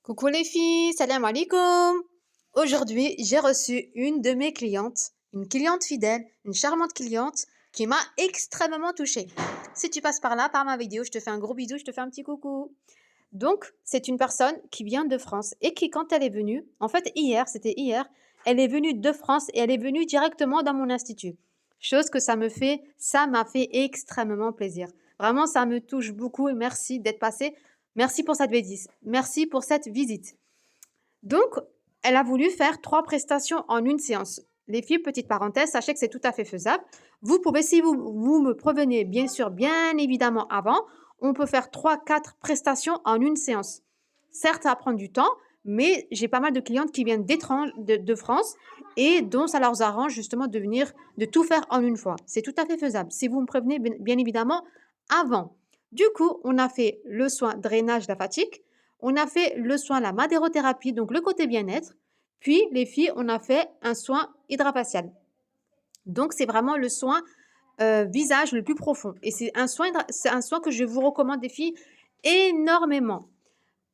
Coucou les filles, salam alaikum. Aujourd'hui, j'ai reçu une de mes clientes, une cliente fidèle, une charmante cliente qui m'a extrêmement touchée. Si tu passes par là, par ma vidéo, je te fais un gros bisou, je te fais un petit coucou. Donc, c'est une personne qui vient de France et qui, quand elle est venue, en fait c'était hier, elle est venue de France et elle est venue directement dans mon institut. Chose que ça m'a fait extrêmement plaisir. Vraiment, ça me touche beaucoup et merci d'être passée. Merci pour cette visite. Merci pour cette visite. Donc, elle a voulu faire 3 prestations en une séance. Les filles, petite parenthèse, sachez que c'est tout à fait faisable. Vous pouvez, si vous me prévenez, bien sûr, bien évidemment avant, on peut faire 3-4 prestations en une séance. Certes, ça va prendre du temps, mais j'ai pas mal de clientes qui viennent de France et dont ça leur arrange justement de tout faire en une fois. C'est tout à fait faisable. Si vous me prévenez, bien évidemment, avant. Du coup, on a fait le soin drainage lymphatique, on a fait le soin, la madérothérapie, donc le côté bien-être. Puis, les filles, on a fait un soin hydrafacial. Donc, c'est vraiment le soin visage le plus profond. Et c'est un soin que je vous recommande, des filles, énormément.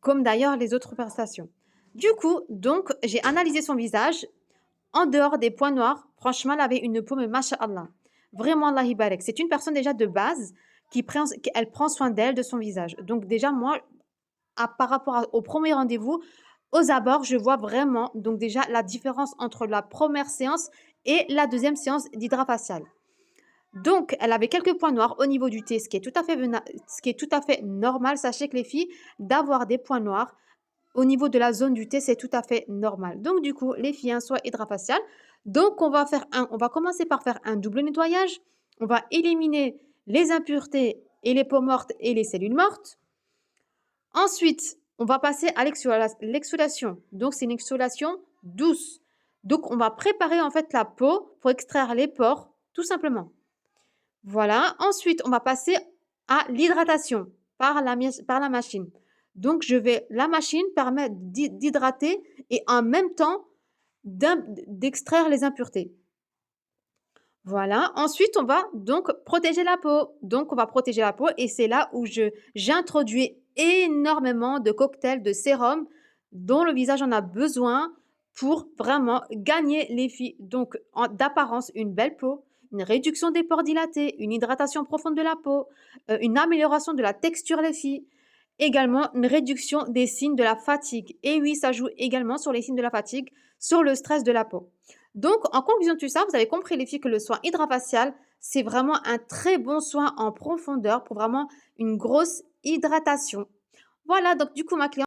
Comme d'ailleurs les autres prestations. Du coup, donc, j'ai analysé son visage. En dehors des points noirs, franchement, elle avait une peau, mais masha'Allah. Vraiment, Allah barak. C'est une personne déjà de base elle prend soin d'elle, de son visage. Donc déjà, moi, par rapport au premier rendez-vous, aux abords, je vois vraiment donc déjà la différence entre la première séance et la deuxième séance d'hydrafacial. Donc, elle avait quelques points noirs au niveau du thé, ce qui est tout à fait normal. Sachez que les filles, d'avoir des points noirs au niveau de la zone du thé, c'est tout à fait normal. Donc, du coup, les filles, un soin hydrafacial. Donc, on va commencer par faire un double nettoyage. On va éliminer les impuretés et les peaux mortes et les cellules mortes. Ensuite, on va passer à l'exfoliation. Donc, c'est une exfoliation douce. Donc, on va préparer en fait la peau pour extraire les pores, tout simplement. Voilà. Ensuite, on va passer à l'hydratation par la machine. Donc, la machine permet d'hydrater et en même temps d'extraire les impuretés. Voilà. Ensuite, on va donc protéger la peau. Donc, on va protéger la peau et c'est là où j'introduis énormément de cocktails, de sérums dont le visage en a besoin pour vraiment gagner les filles. Donc, d'apparence, une belle peau, une réduction des pores dilatés, une hydratation profonde de la peau, une amélioration de la texture les filles, également une réduction des signes de la fatigue. Et oui, ça joue également sur les signes de la fatigue, sur le stress de la peau. Donc, en conclusion de tout ça, vous avez compris les filles que le soin hydrafacial, c'est vraiment un très bon soin en profondeur pour vraiment une grosse hydratation. Voilà, donc du coup, ma cliente